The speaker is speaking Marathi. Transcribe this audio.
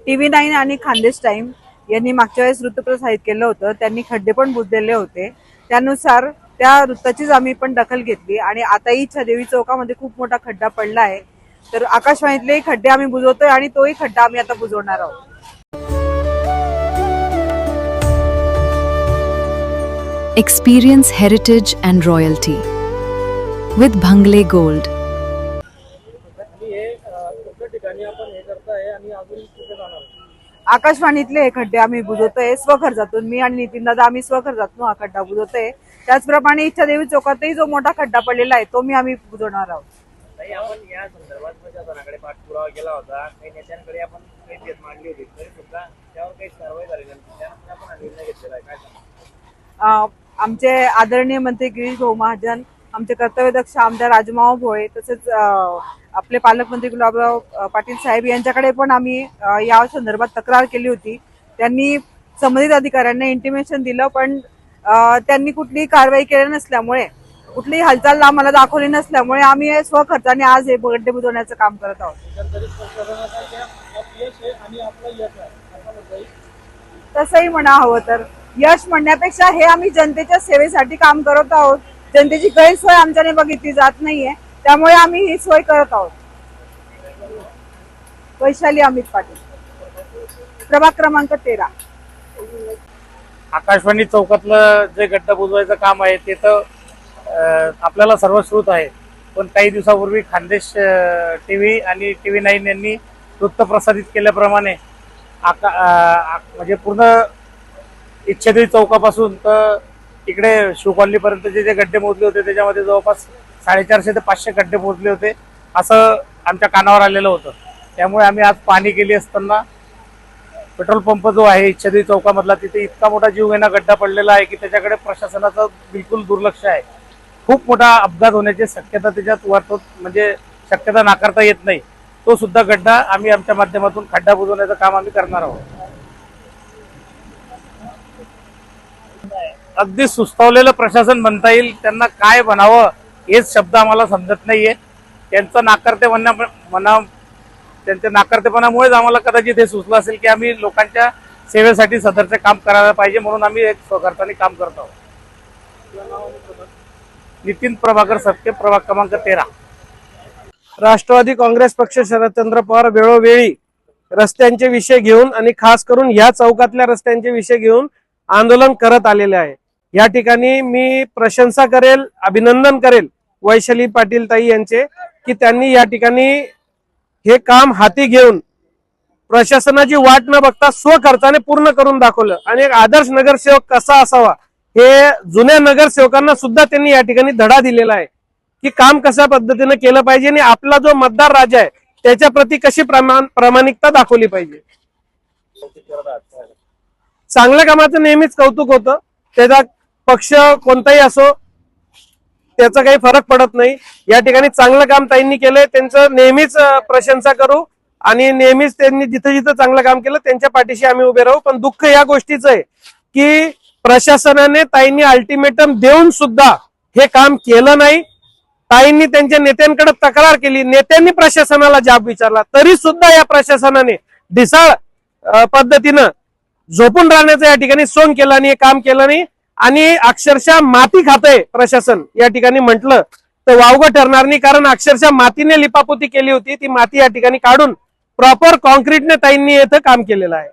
TV9 आणि खानदेश टाइम यांनी मागच्या वेळेस वृत्त प्रसारित केलं होतं. त्यांनी खड्डे पण बुजलेले होते. त्यानुसार त्या वृत्ताचीच आम्ही पण दखल घेतली आणि आताही छदेवी चौकामध्ये खूप मोठा खड्डा पडला आहे. तर आकाशवाणीतले खड्डे आम्ही बुजवतोय आणि तोही खड्डा आम्ही आता बुजवणार आहोत. Experience heritage and royalty with Bhangle Gold. आकाशवाणीतले हे खड्डे आम्ही बुजवतोय स्वखर्चातून. मी आणि नितीन दादा आम्ही स्वखर्चातून हा खड्डा बुजवतोय. त्याचप्रमाणे इच्छादेवी चौकातही जो मोठा खड्डा पडलेला आहे तो मी आम्ही बुजवणार आहोत. आपण या संदर्भात प्रशासनाकडे पाठपुरावा केला होता, काही नेत्यांकडे आपण काही भेट मांडली होती, तरी सुद्धा त्यावर काही कारवाई झाली नाही. त्यानंतर आपण हा निर्णय घेतलेला आहे. काय सांगणार? आमचे आदरणीय मंत्री गिरीश भाऊ महाजन, आमचे कर्तव्यदक्ष आमदार राजमाव भोळे, तसेच आपले पालकमंत्री गुलाबराव पाटील साहेब यांच्याकडे पण आम्ही या संदर्भात तक्रार केली होती. त्यांनी संबंधित अधिकाऱ्यांना इंटिमेशन दिलं, पण त्यांनी कुठलीही कारवाई केली नसल्यामुळे, कुठलीही हालचाल आम्हाला दाखवली नसल्यामुळे आम्ही स्वखर्चाने आज हे खड्डे बुजवण्याचं काम करत आहोत. तसंही म्हणा हवं तर, यश म्हणण्यापेक्षा हे आम्ही जनतेच्या सेवेसाठी काम करत आहोत. जनतेची गैरसोय आमच्याने बघितली जात नाहीये, त्यामुळे आम्ही ही सोय करत आहोत. वैशाली अमित पाटील, प्रभाग क्रमांक 13. आकाशवाणी चौकातलं जे गड्डा बुजवायचं काम आहे ते तर आपल्याला सर्व श्रुत आहे. पण काही दिवसापूर्वी खानदेश TV आणि TV9 यांनी वृत्त प्रसारित केल्याप्रमाणे म्हणजे पूर्ण इच्छादेवी चौकापासून तर इकडे शिवकॉलनीपर्यंतचे जे गड्डे मोजले होते त्याच्यामध्ये जवळपास 450 ते 500 गड्डे मोजले होते असं आमच्या कानावर आलेलं होतं. त्यामुळे आम्ही आज पाहणी केली असताना पेट्रोल पंप जो आहे इच्छादेवी चौकामधला, तिथे इतका मोठा जीवघेणा गड्डा पडलेला आहे की त्याच्याकडे प्रशासनाचं बिलकुल दुर्लक्ष आहे. खूप मोठा अपघात होण्याची शक्यता त्याच्यात वाटतो, म्हणजे शक्यता नाकारता येत नाही. तो सुद्धा गड्डा आम्ही आमच्या माध्यमातून खड्डा बुजवण्याचं काम आम्ही करणार आहोत. अगदी सुस्तावलेलं प्रशासन म्हणता येईल. त्यांना काय म्हणावं हेच शब्द आम्हाला समजत नाहीये. त्यांच्या नाकारतेपणामुळेच आम्हाला कदाचित हे सुचलं असेल की आम्ही लोकांच्या सेवेसाठी सदरचे काम करायला पाहिजे, म्हणून आम्ही एक स्वखर्चाने काम करत आहोत. नितीन प्रभाकर सत्के, प्रभाग क्रमांक 13. राष्ट्रवादी काँग्रेस पक्ष शरदचंद्र पवार वेळोवेळी रस्त्यांचे विषय घेऊन आणि खास करून या चौकातल्या रस्त्यांचे विषय घेऊन आंदोलन करत आलेले आहे. या ठिकाणी मी प्रशंसा करेल, अभिनंदन करेल वैशाली पाटील ताई यांचे की त्यांनी या ठिकाणी हे काम हाती घेऊन प्रशासनाची वाट न बघता स्वखर्चाने पूर्ण करून दाखवलं. आणि एक आदर्श नगरसेवक कसा असावा हे जुन्या नगरसेवकांना सुद्धा त्यांनी या ठिकाणी धडा दिलेला आहे की काम कशा पद्धतीने केलं पाहिजे आणि आपला जो मतदार राजा आहे त्याच्या प्रती कशी प्रामाणिकता दाखवली पाहिजे. चांगल्या कामाचं नेहमीच कौतुक होतं. त्याचा पक्ष कोणताही असो त्याचा काही फरक पडत नाही. या ठिकाणी चांगलं काम ताईंनी केलंय, त्यांचं नेहमीच प्रशंसा करू आणि नेहमीच त्यांनी जिथं जिथं चांगलं काम केलं त्यांच्या पाठीशी आम्ही उभे राहू. पण दुःख या गोष्टीचं आहे की प्रशासनाने ताईंनी अल्टिमेटम देऊन सुद्धा हे काम केलं नाही. ताईंनी त्यांच्या नेत्यांकडे तक्रार केली, नेत्यांनी प्रशासनाला जाब विचारला, तरी सुद्धा या प्रशासनाने ढिसाळ पद्धतीनं झोपून राहण्याचं या ठिकाणी सोंग केलं आणि हे काम केलं नाही. आणि अक्षरशः माती खातंय प्रशासन या ठिकाणी म्हटलं तर वावगं ठरणार नाही, कारण अक्षरशः मातीने लिपापोती केली होती. ती माती या ठिकाणी काढून प्रॉपर कॉन्क्रीटने ताईंनी इथं काम केलेलं आहे.